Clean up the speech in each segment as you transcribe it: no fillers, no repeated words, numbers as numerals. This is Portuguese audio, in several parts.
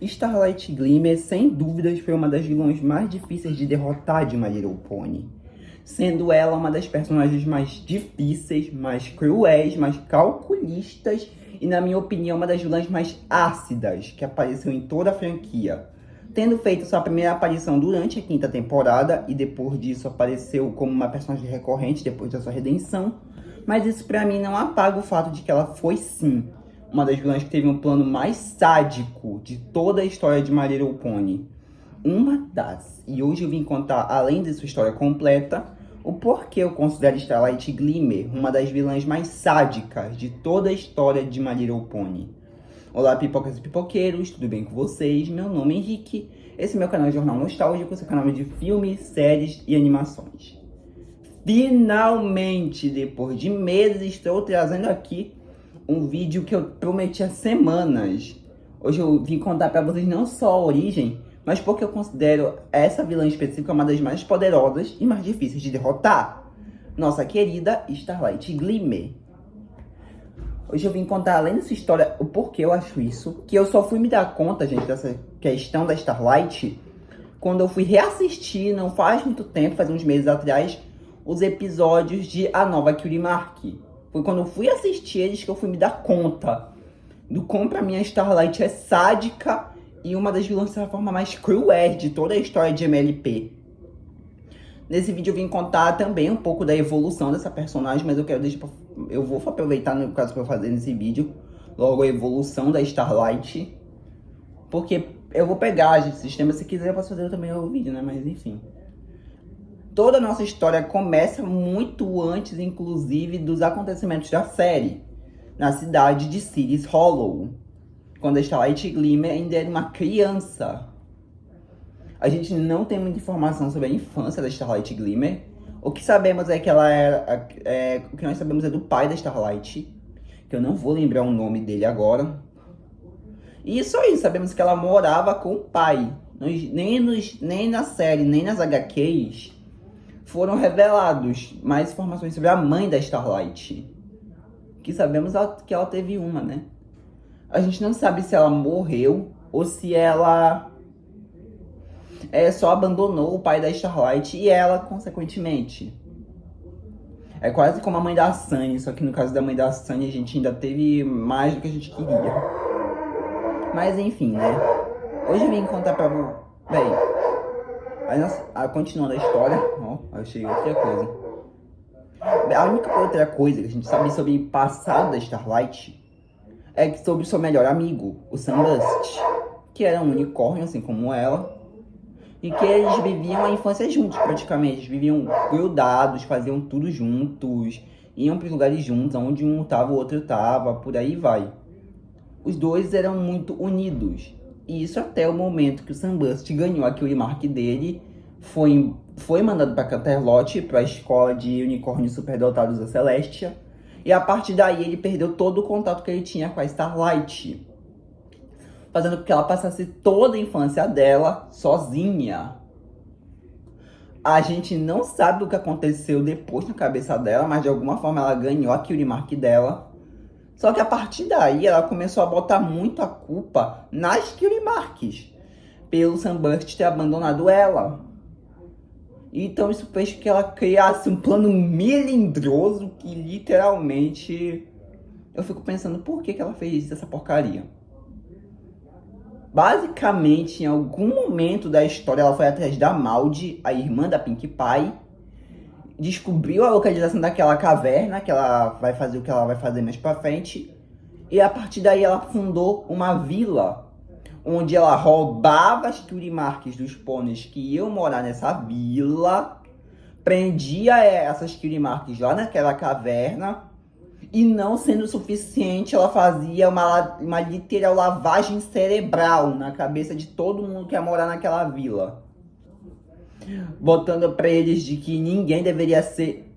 Starlight Glimmer, sem dúvidas, foi uma das vilãs mais difíceis de derrotar de My Little Pony. Sendo ela uma das personagens mais difíceis, mais cruéis, mais calculistas e, na minha opinião, uma das vilãs mais ácidas que apareceu em toda a franquia. Tendo feito sua primeira aparição durante a 5ª temporada e depois disso apareceu como uma personagem recorrente depois da sua redenção. Mas isso pra mim não apaga o fato de que ela foi sim uma das vilãs que teve um plano mais sádico de toda a história de My Little Pony. Uma das. E hoje eu vim contar, além de sua história completa, o porquê eu considero Starlight Glimmer uma das vilãs mais sádicas de toda a história de My Little Pony. Olá, pipocas e pipoqueiros, tudo bem com vocês? Meu nome é Henrique, esse é meu canal Jornal Nostálgico, seu canal de filmes, séries e animações. Finalmente, depois de meses, estou trazendo aqui um vídeo que eu prometi há semanas. Hoje eu vim contar pra vocês não só a origem, mas porque eu considero essa vilã específica uma das mais poderosas e mais difíceis de derrotar. Nossa querida Starlight Glimmer. Hoje eu vim contar, além dessa história, o porquê eu acho isso. Que eu só fui me dar conta, gente, dessa questão da Starlight quando eu fui reassistir, não faz muito tempo, faz uns meses atrás, os episódios de A Nova Cutie Mark. Foi quando eu fui assistir eles que eu fui me dar conta do como pra mim a Starlight é sádica e uma das vilãs da forma mais cruel de toda a história de MLP. Nesse vídeo eu vim contar também um pouco da evolução dessa personagem, mas eu vou aproveitar no caso pra eu fazer nesse vídeo logo a evolução da Starlight, porque eu vou pegar esse sistema, se quiser eu posso fazer também o vídeo, né, mas enfim. Toda a nossa história começa muito antes, inclusive, dos acontecimentos da série, na cidade de Cities Hollow, quando a Starlight Glimmer ainda era uma criança. A gente não tem muita informação sobre a infância da Starlight Glimmer. O que sabemos é que ela era... o que nós sabemos é do pai da Starlight, que eu não vou lembrar o nome dele agora. E só isso, sabemos que ela morava com o pai. Nem na série, nem nas HQs foram revelados mais informações sobre a mãe da Starlight. Que sabemos que ela teve uma, né? A gente não sabe se ela morreu ou se ela só abandonou o pai da Starlight e ela, consequentemente. É quase como a mãe da Sunny, só que no caso da mãe da Sunny a gente ainda teve mais do que a gente queria. Mas enfim, né? Hoje eu vim contar pra vocês... Bem, continuando a história, ó, eu achei outra coisa. A única outra coisa que a gente sabe sobre o passado da Starlight é sobre o seu melhor amigo, o Sunburst, que era um unicórnio, assim como ela, e que eles viviam a infância juntos, praticamente. Eles viviam grudados, faziam tudo juntos, iam para os lugares juntos, onde um tava, o outro tava, por aí vai. Os dois eram muito unidos. E isso até o momento que o Sunburst ganhou a Cutie Mark dele, foi mandado para Canterlot, para a escola de unicórnios superdotados da Celestia. E a partir daí ele perdeu todo o contato que ele tinha com a Starlight, fazendo com que ela passasse toda a infância dela sozinha. A gente não sabe o que aconteceu depois na cabeça dela, mas de alguma forma ela ganhou a Cutie Mark dela. Só que a partir daí ela começou a botar muito a culpa nas Cutie Marks, pelo Sunburst ter abandonado ela. Então isso fez que ela criasse um plano melindroso que literalmente... eu fico pensando por que ela fez essa porcaria. Basicamente, em algum momento da história ela foi atrás da Maud, a irmã da Pinkie Pie, descobriu a localização daquela caverna, que ela vai fazer o que ela vai fazer mais pra frente. E a partir daí ela fundou uma vila, onde ela roubava as Cutie Marks dos pôneis que iam morar nessa vila, prendia essas Cutie Marks lá naquela caverna, e não sendo suficiente, ela fazia uma literal lavagem cerebral na cabeça de todo mundo que ia morar naquela vila, botando pra eles de que ninguém deveria ser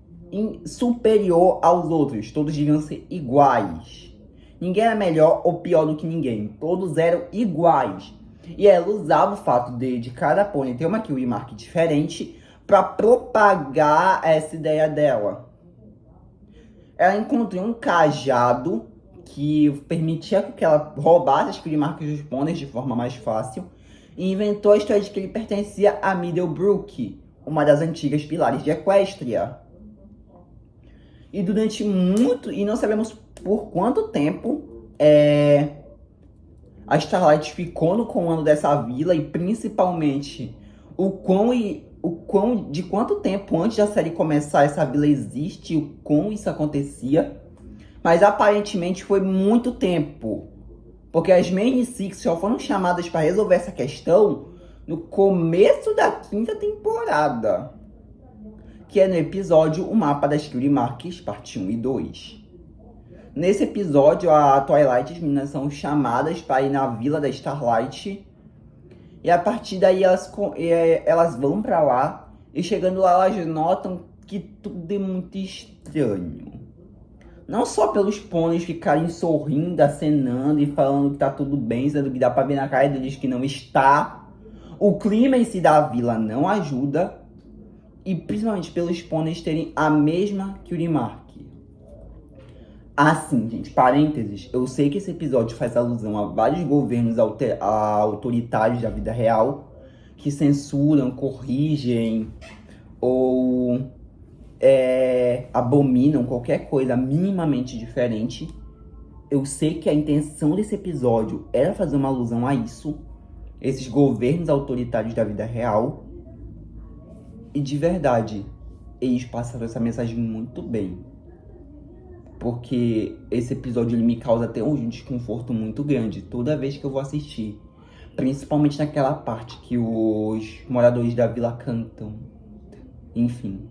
superior aos outros, todos deviam ser iguais. Ninguém era melhor ou pior do que ninguém, todos eram iguais. E ela usava o fato de cada pônei ter uma Cutie Mark diferente para propagar essa ideia dela. Ela encontrou um cajado que permitia que ela roubasse as Marks dos pôneis de forma mais fácil, e inventou a história de que ele pertencia a Middlebrook, uma das antigas pilares de Equestria. E durante muito, e não sabemos por quanto tempo, a Starlight ficou no comando dessa vila, e principalmente de quanto tempo antes da série começar essa vila existe e o como isso acontecia. Mas aparentemente foi muito tempo, porque as Main Six só foram chamadas para resolver essa questão no começo da 5ª temporada, que é no episódio O Mapa das Curie Marks, parte 1 e 2. Nesse episódio, a Twilight e as meninas são chamadas para ir na vila da Starlight, e a partir daí elas vão para lá, e chegando lá elas notam que tudo é muito estranho. Não só pelos pôneis ficarem sorrindo, acenando e falando que tá tudo bem, sendo que dá pra ver na cara deles que não está. O clima em si da vila não ajuda. E principalmente pelos pôneis terem a mesma Curie Mark. Assim, gente, parênteses, eu sei que esse episódio faz alusão a vários governos autoritários da vida real, que censuram, corrigem ou abominam qualquer coisa minimamente diferente. Eu sei que a intenção desse episódio era fazer uma alusão a isso, esses governos autoritários da vida real, e de verdade, eles passaram essa mensagem muito bem, porque esse episódio ele me causa até um desconforto muito grande toda vez que eu vou assistir, principalmente naquela parte que os moradores da vila cantam, enfim.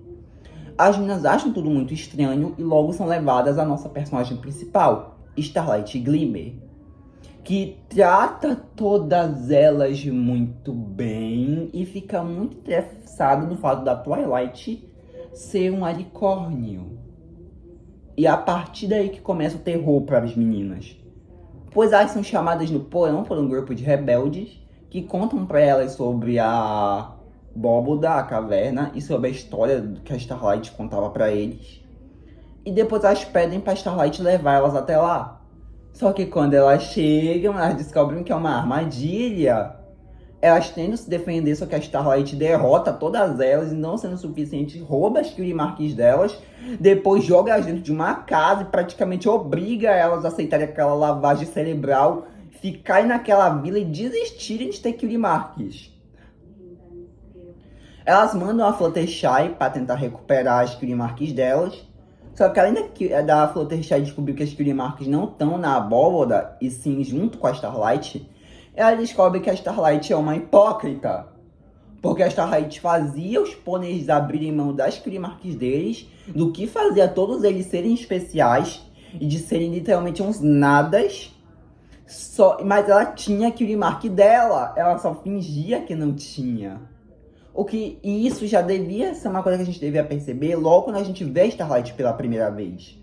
As meninas acham tudo muito estranho e logo são levadas à nossa personagem principal, Starlight Glimmer, que trata todas elas muito bem e fica muito interessado no fato da Twilight ser um unicórnio. E é a partir daí que começa o terror para as meninas, pois elas são chamadas no porão por um grupo de rebeldes que contam para elas sobre a Bóboda, a caverna, e sobre a história que a Starlight contava para eles. E depois elas pedem pra Starlight levar elas até lá. Só que quando elas chegam, elas descobrem que é uma armadilha. Elas tentam se defender, só que a Starlight derrota todas elas e, não sendo suficiente, rouba as Curie Marks delas, depois joga elas dentro de uma casa e praticamente obriga elas a aceitarem aquela lavagem cerebral, ficarem naquela vila e desistirem de ter Curie Marks. Elas mandam a Fluttershy para tentar recuperar as Curie Marks delas. Só que além da Fluttershy descobrir que as Curie Marks não estão na abóboda, e sim junto com a Starlight, ela descobre que a Starlight é uma hipócrita. Porque a Starlight fazia os pôneis abrirem mão das Curie Marks deles, do que fazia todos eles serem especiais e de serem literalmente uns nadas. Mas ela tinha a Curie Mark dela, ela só fingia que não tinha. E isso já devia ser uma coisa que a gente devia perceber logo quando a gente vê a Starlight pela primeira vez.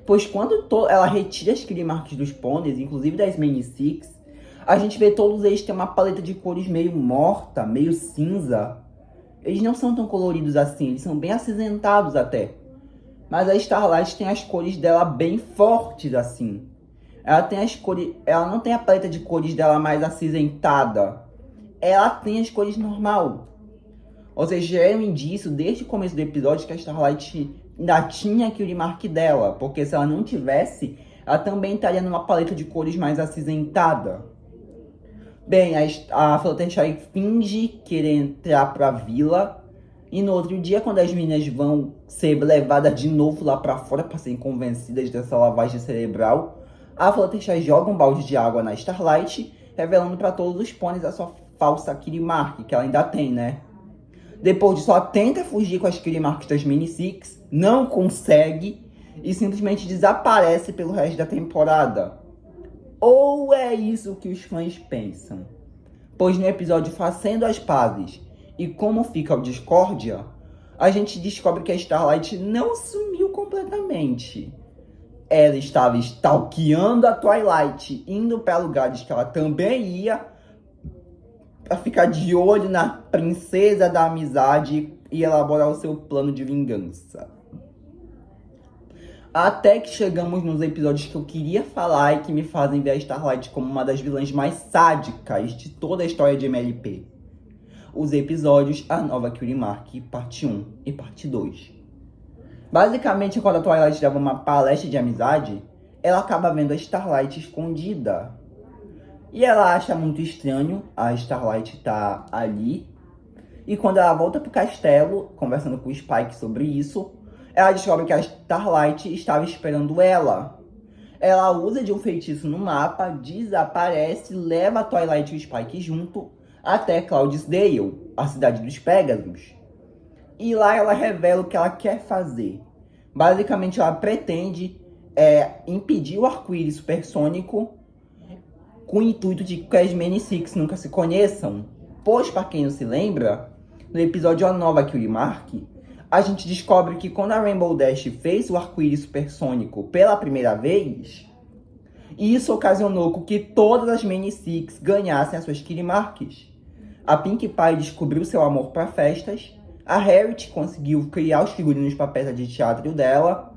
Pois quando ela retira as Curie Marks dos pôneis, inclusive das Main Six, a gente vê todos eles têm uma paleta de cores meio morta, meio cinza. Eles não são tão coloridos assim, eles são bem acinzentados até. Mas a Starlight tem as cores dela bem fortes assim. Ela não tem a paleta de cores dela mais acinzentada. Ela tem as cores normal. Ou seja, é um indício desde o começo do episódio que a Starlight ainda tinha a Curie Mark dela. Porque se ela não tivesse, ela também estaria numa paleta de cores mais acinzentada. Bem, a Fluttershy finge querer entrar pra vila. E no outro dia, quando as meninas vão ser levadas de novo lá pra fora para serem convencidas dessa lavagem cerebral, a Fluttershy joga um balde de água na Starlight, revelando para todos os pôneis a sua falsa Curie Mark, que ela ainda tem, né? Depois disso, ela tenta fugir com as Curie Marks das Mini Six, não consegue e simplesmente desaparece pelo resto da temporada. Ou é isso que os fãs pensam? Pois no episódio Fazendo as Pazes e Como Fica a Discórdia, a gente descobre que a Starlight não sumiu completamente. Ela estava stalkeando a Twilight, indo para lugares que ela também ia, para ficar de olho na princesa da amizade e elaborar o seu plano de vingança. Até que chegamos nos episódios que eu queria falar e que me fazem ver a Starlight como uma das vilãs mais sádicas de toda a história de MLP. Os episódios A Nova Cutie Mark, parte 1 e parte 2. Basicamente, quando a Twilight dava uma palestra de amizade, ela acaba vendo a Starlight escondida. E ela acha muito estranho a Starlight estar ali. E quando ela volta pro castelo, conversando com o Spike sobre isso, ela descobre que a Starlight estava esperando ela. Ela usa de um feitiço no mapa, desaparece, leva a Twilight e o Spike junto até Cloudsdale, a cidade dos Pégasos. E lá ela revela o que ela quer fazer. Basicamente, ela pretende impedir o arco-íris supersônico com o intuito de que as Many Six nunca se conheçam. Pois, para quem não se lembra, no episódio A Nova Cutie Mark, a gente descobre que quando a Rainbow Dash fez o arco-íris supersônico pela primeira vez, isso ocasionou com que todas as Many Six ganhassem as suas Cutie Marks. A Pinkie Pie descobriu seu amor para festas, a Harriet conseguiu criar os figurinos para a peça de teatro dela,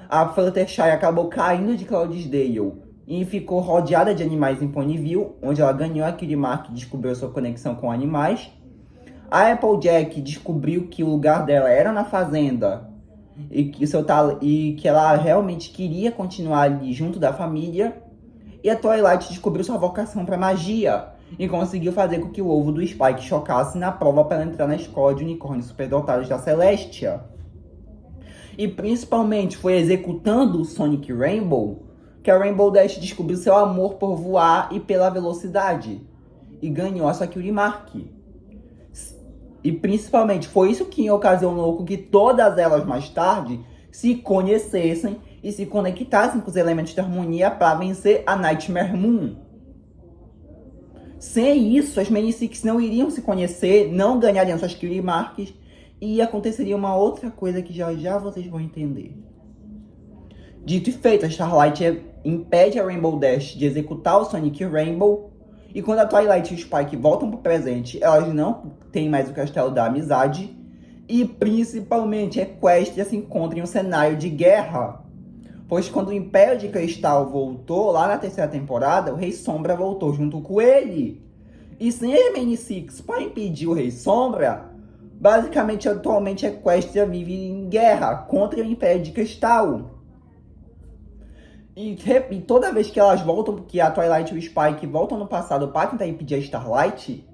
a Fluttershy acabou caindo de Cloudsdale e ficou rodeada de animais em Ponyville, onde ela ganhou a Cutie Mark e descobriu sua conexão com animais. A Applejack descobriu que o lugar dela era na fazenda e que ela realmente queria continuar ali junto da família. E a Twilight descobriu sua vocação para magia e conseguiu fazer com que o ovo do Spike chocasse na prova para entrar na escola de unicórnios superdotados da Celestia. E principalmente foi executando o Sonic Rainbow que a Rainbow Dash descobriu seu amor por voar e pela velocidade e ganhou a sua Cutie Mark. E principalmente foi isso que ocasionou com que todas elas mais tarde se conhecessem e se conectassem com os elementos de harmonia para vencer a Nightmare Moon. Sem isso, as Many Six não iriam se conhecer, não ganhariam suas Cutie Marks e aconteceria uma outra coisa que já já vocês vão entender. Dito e feito, a Starlight impede a Rainbow Dash de executar o Sonic Rainbow. E quando a Twilight e o Spike voltam pro presente, elas não têm mais o Castelo da Amizade. E principalmente Equestria se encontra em um cenário de guerra. Pois quando o Império de Cristal voltou, lá na terceira temporada, o Rei Sombra voltou junto com ele. E sem a Many Six para impedir o Rei Sombra, basicamente atualmente Equestria vive em guerra contra o Império de Cristal. E toda vez que elas voltam, que a Twilight e o Spike voltam no passado para tentar impedir a Starlight,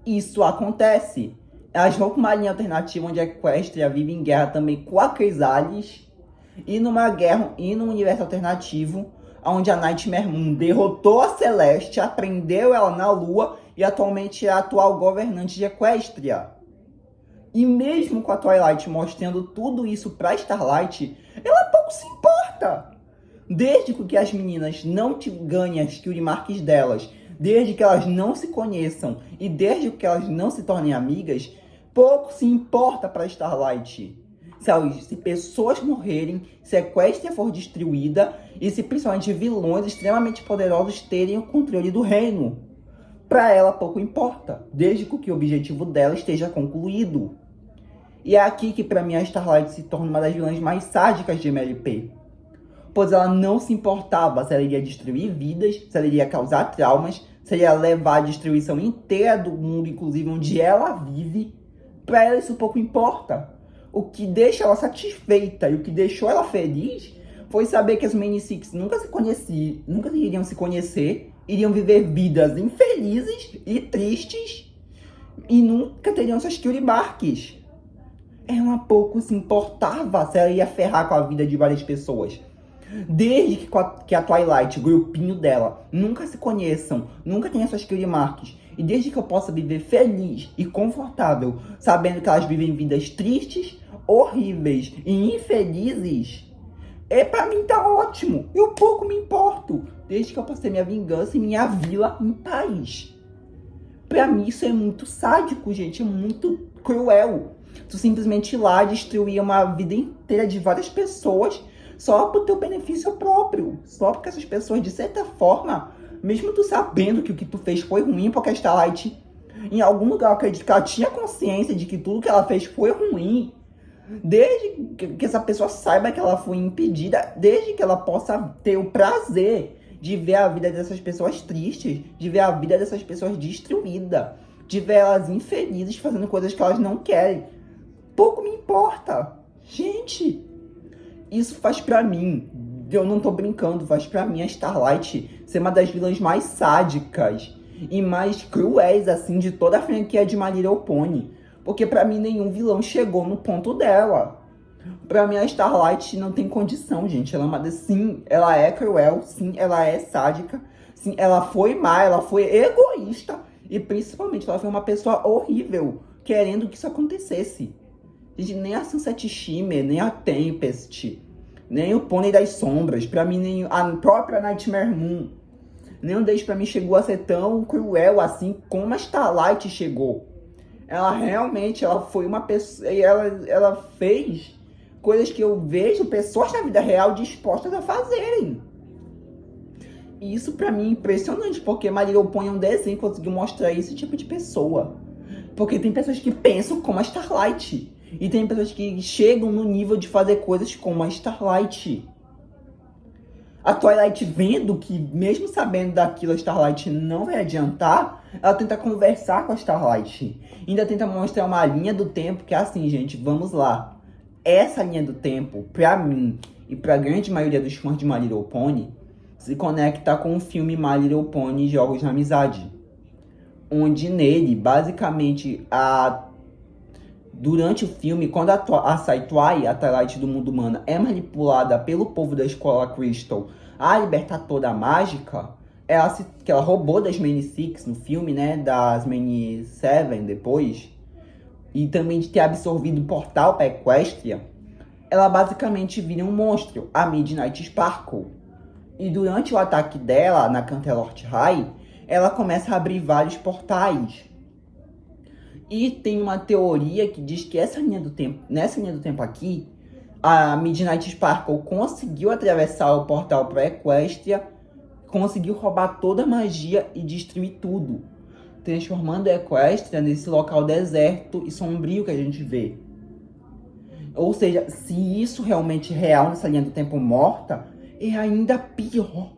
isso acontece. Elas vão com uma linha alternativa onde a Equestria vive em guerra também com a Chrysalis. E numa guerra e num universo alternativo, onde a Nightmare Moon derrotou a Celestia, prendeu ela na Lua e atualmente é a atual governante de Equestria. E mesmo com a Twilight mostrando tudo isso pra Starlight, ela pouco se importa. Desde que as meninas não ganhem as Cutie Marks delas, desde que elas não se conheçam e desde que elas não se tornem amigas, pouco se importa para Starlight. Se pessoas morrerem, se a Equestria for destruída e se principalmente vilões extremamente poderosos terem o controle do reino. Para ela pouco importa, desde que o objetivo dela esteja concluído. E é aqui que para mim a Starlight se torna uma das vilãs mais sádicas de MLP. Pois ela não se importava se ela iria destruir vidas, se ela iria causar traumas, se ela ia levar a destruição inteira do mundo, inclusive onde ela vive. Para ela isso pouco importa. O que deixa ela satisfeita e o que deixou ela feliz foi saber que as Many Six nunca iriam se conhecer, iriam viver vidas infelizes e tristes e nunca teriam suas Cutie Marks. Ela pouco se importava se ela ia ferrar com a vida de várias pessoas. Desde que a Twilight, o grupinho dela, nunca se conheçam, nunca tenham suas Cutie Marks, e desde que eu possa viver feliz e confortável, sabendo que elas vivem vidas tristes, horríveis e infelizes, pra mim tá ótimo. Eu pouco me importo, desde que eu possa ter minha vingança e minha vila em paz. Pra mim isso é muito sádico, gente, é muito cruel. Tu simplesmente ir lá destruir uma vida inteira de várias pessoas só pro teu benefício próprio. Só porque essas pessoas, de certa forma, mesmo tu sabendo que o que tu fez foi ruim, porque a Starlight, em algum lugar, eu acredito que ela tinha consciência de que tudo que ela fez foi ruim. Desde que essa pessoa saiba que ela foi impedida, desde que ela possa ter o prazer de ver a vida dessas pessoas tristes, de ver a vida dessas pessoas destruída, de ver elas infelizes fazendo coisas que elas não querem. Pouco me importa. Gente, isso faz pra mim, eu não tô brincando, faz pra mim a Starlight ser uma das vilãs mais sádicas e mais cruéis, assim, de toda a franquia de My Little Pony. Porque pra mim nenhum vilão chegou no ponto dela. Pra mim a Starlight não tem condição, gente. Ela é uma... Sim, ela é cruel. Sim, ela é sádica. Sim, ela foi má, ela foi egoísta. E principalmente, ela foi uma pessoa horrível, querendo que isso acontecesse. Gente, nem a Sunset Shimmer, nem a Tempest, nem o Pônei das Sombras, pra mim, nem a própria Nightmare Moon, nenhum deles pra mim chegou a ser tão cruel assim como a Starlight chegou. Ela realmente, ela foi uma pessoa, e ela fez coisas que eu vejo pessoas na vida real dispostas a fazerem. E isso pra mim é impressionante, porque My Little Pony é um desenho que conseguiu mostrar esse tipo de pessoa. Porque tem pessoas que pensam como a Starlight. E tem pessoas que chegam no nível de fazer coisas como a Starlight. A Twilight, vendo que, mesmo sabendo daquilo, a Starlight não vai adiantar, ela tenta conversar com a Starlight. Ainda tenta mostrar uma linha do tempo que é assim, gente, vamos lá. Essa linha do tempo, pra mim e pra grande maioria dos fãs de My Little Pony, se conecta com o filme My Little Pony Jogos na Amizade. Onde nele, basicamente, durante o filme, quando a Saitwai, a Twilight do mundo humano, é manipulada pelo povo da escola Crystal a libertar toda a mágica, que ela roubou das Many Six no filme, né? Das Many Seven depois, e também de ter absorvido o portal para Equestria, ela basicamente vira um monstro, a Midnight Sparkle. E durante o ataque dela na Canterlot High, ela começa a abrir vários portais. E tem uma teoria que diz que nessa linha do tempo aqui, a Midnight Sparkle conseguiu atravessar o portal para Equestria, conseguiu roubar toda a magia e destruir tudo, transformando a Equestria nesse local deserto e sombrio que a gente vê. Ou seja, se isso realmente é real nessa linha do tempo morta, é ainda pior.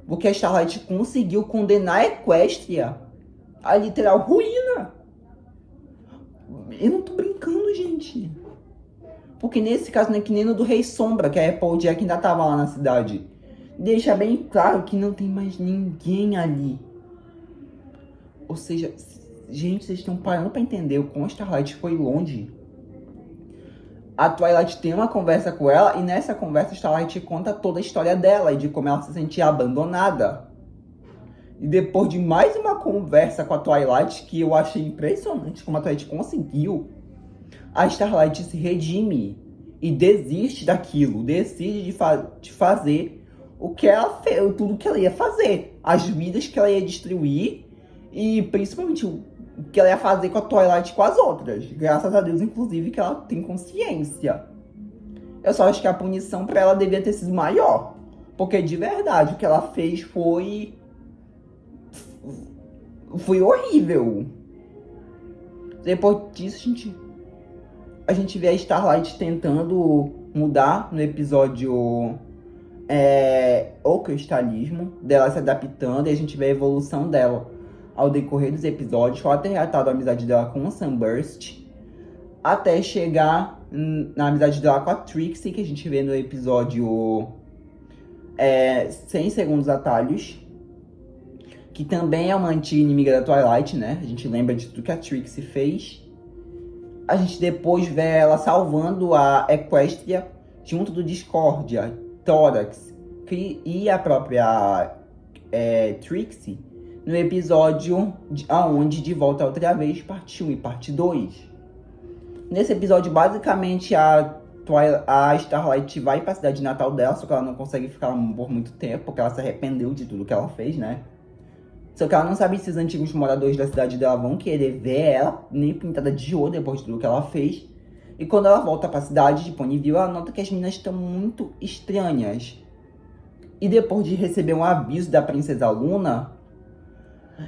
Porque a Starlight conseguiu condenar a Equestria a literal ruína. Eu não tô brincando, gente. Porque nesse caso não é que nem no do Rei Sombra, que a Applejack ainda tava lá na cidade. Deixa bem claro que não tem mais ninguém ali. Ou seja, gente, vocês estão parando pra entender o quão a Starlight foi longe. A Twilight tem uma conversa com ela, e nessa conversa a Starlight conta toda a história dela e de como ela se sentia abandonada. E depois de mais uma conversa com a Twilight, que eu achei impressionante como a Twilight conseguiu, a Starlight se redime e desiste daquilo, decide de fazer o que ela fez, tudo que ela ia fazer, as vidas que ela ia destruir e principalmente o que ela ia fazer com a Twilight e com as outras. Graças a Deus, inclusive, que ela tem consciência. Eu só acho que a punição pra ela devia ter sido maior, porque de verdade o que ela fez foi horrível. Depois disso, a gente vê a Starlight tentando mudar no episódio o cristalismo, dela se adaptando, e a gente vê a evolução dela ao decorrer dos episódios, só ter reatado a amizade dela com o Sunburst, até chegar na amizade dela com a Trixie, que a gente vê no episódio 100 Segundos Atalhos, que também é uma antiga inimiga da Twilight, né? A gente lembra de tudo que a Trixie fez. A gente depois vê ela salvando a Equestria junto do Discordia, Thorax e a própria Trixie no episódio aonde De Volta Outra Vez, parte 1 e parte 2. Nesse episódio, basicamente, a Starlight vai pra cidade natal dela, só que ela não consegue ficar por muito tempo, porque ela se arrependeu de tudo que ela fez, né? Só que ela não sabe se os antigos moradores da cidade dela vão querer ver ela, nem pintada de ouro depois de tudo que ela fez. E quando ela volta pra cidade de Ponyville, ela nota que as meninas estão muito estranhas. E depois de receber um aviso da princesa Luna,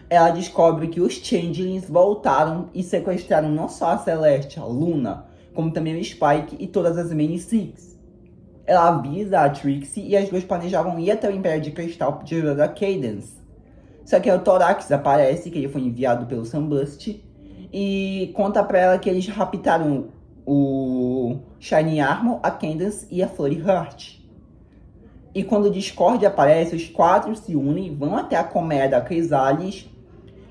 ela descobre que os Changelings voltaram e sequestraram não só a Celeste, a Luna, como também o Spike e todas as Many Six. Ela avisa a Trixie e as duas planejavam ir até o Império de Cristal de ajuda da Cadance. Só que o Thorax aparece, que ele foi enviado pelo Sunburst, e conta pra ela que eles raptaram o Shiny Armor, a Cadance e a Flurry Heart. E quando o Discord aparece, os quatro se unem, vão até a colmeia da Chrysalis.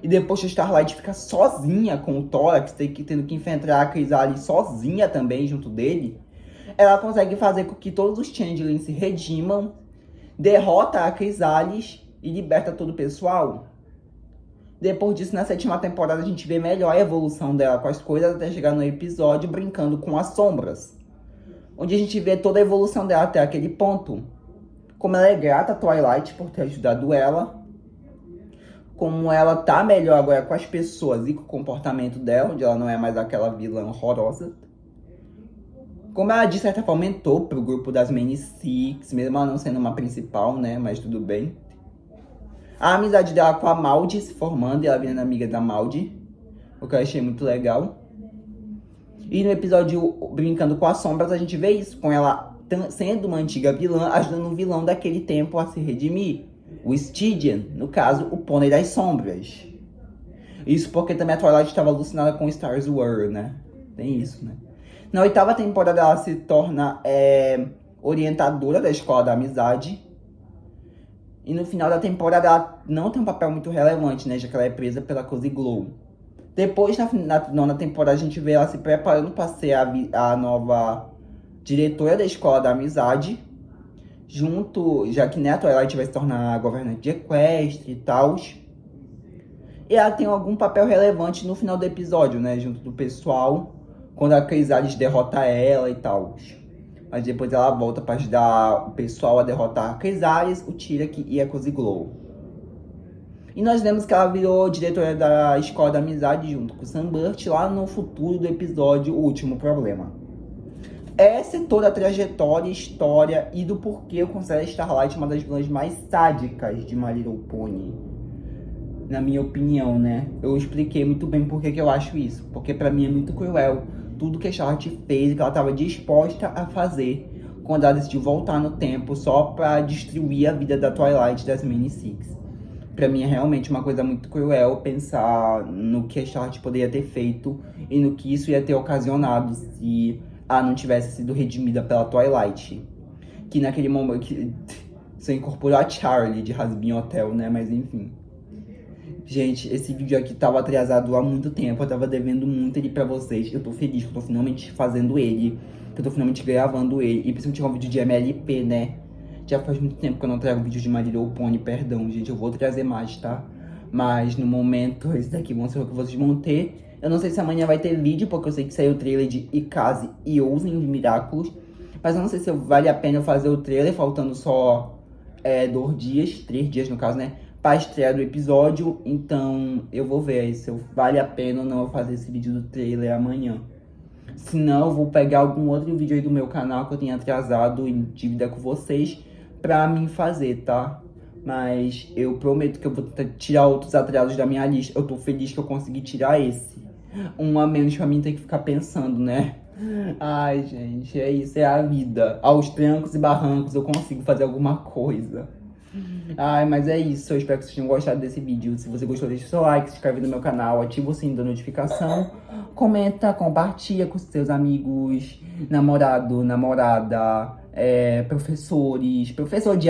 E depois o Starlight fica sozinha com o Thorax, tendo que enfrentar a Chrysalis sozinha também, junto dele. Ela consegue fazer com que todos os Changelings se redimam, derrota a Chrysalis e liberta todo o pessoal. Depois disso, na 7ª temporada, a gente vê melhor a evolução dela com as coisas, até chegar no episódio Brincando com as Sombras, onde a gente vê toda a evolução dela até aquele ponto. Como ela é grata a Twilight por ter ajudado ela, como ela tá melhor agora com as pessoas e com o comportamento dela, onde ela não é mais aquela vilã horrorosa. Como ela, de certa forma, aumentou pro grupo das Many Six, mesmo ela não sendo uma principal, né, mas tudo bem. A amizade dela com a Maldi se formando e ela virando amiga da Maldi, o que eu achei muito legal. E no episódio Brincando com as Sombras, a gente vê isso, com ela sendo uma antiga vilã, ajudando um vilão daquele tempo a se redimir. O Stygian, no caso, o Pônei das Sombras. Isso porque também a Twilight estava alucinada com Stars World, né? Tem isso, né? Na 8ª temporada, ela se torna orientadora da Escola da Amizade. E no final da temporada, ela não tem um papel muito relevante, né? Já que ela é presa pela Cozy Glow. Depois, na 9ª temporada, a gente vê ela se preparando para ser a nova diretora da Escola da Amizade, já que, né, a Twilight vai se tornar governante de Equestria e tal. E ela tem algum papel relevante no final do episódio, né, junto do pessoal, quando a Chrysalis derrota ela e tal. Mas depois ela volta para ajudar o pessoal a derrotar a Chrysalis, o Tirac e a Cozy Glow. E nós vemos que ela virou diretora da Escola da Amizade junto com o Sunburst lá no futuro do episódio O Último Problema. Essa é toda a trajetória, história e do porquê eu considero a Starlight uma das vilãs mais sádicas de My Little Pony. Na minha opinião, né? Eu expliquei muito bem por que eu acho isso. Porque pra mim é muito cruel tudo que a Starlight fez e que ela estava disposta a fazer quando ela decidiu voltar no tempo só pra destruir a vida da Twilight das Many Six. Pra mim é realmente uma coisa muito cruel pensar no que a Starlight poderia ter feito e no que isso ia ter ocasionado se ela não tivesse sido redimida pela Twilight. Que naquele momento que só incorporou a Charlie de Hazbin Hotel, né? Mas enfim. Gente, esse vídeo aqui tava atrasado há muito tempo. Eu tava devendo muito ele pra vocês. Eu tô feliz que eu tô finalmente fazendo ele. Que eu tô finalmente gravando ele. E principalmente é um vídeo de MLP, né? Já faz muito tempo que eu não trago vídeo de My Little Pony, perdão, gente. Eu vou trazer mais, tá? Mas no momento, esse daqui vão ser o que vocês vão ter. Eu não sei se amanhã vai ter vídeo, porque eu sei que saiu o trailer de Icase e Ousem de Miraculous. Mas eu não sei se vale a pena eu fazer o trailer, faltando só 2 dias, 3 dias no caso, né? Pra estreia do episódio. Então eu vou ver aí se vale a pena ou não eu fazer esse vídeo do trailer amanhã. Se não, eu vou pegar algum outro vídeo aí do meu canal que eu tenha atrasado em dívida com vocês pra mim fazer, tá? Mas eu prometo que eu vou tirar outros atrasos da minha lista. Eu tô feliz que eu consegui tirar esse. Um a menos pra mim ter que ficar pensando, né? Ai, gente, é isso, é a vida. Aos trancos e barrancos eu consigo fazer alguma coisa. Ai, mas é isso. Eu espero que vocês tenham gostado desse vídeo. Se você gostou, deixa o seu like, se inscreve no meu canal, ativa o sininho da notificação, comenta, compartilha com seus amigos, namorado, namorada, professores, professor de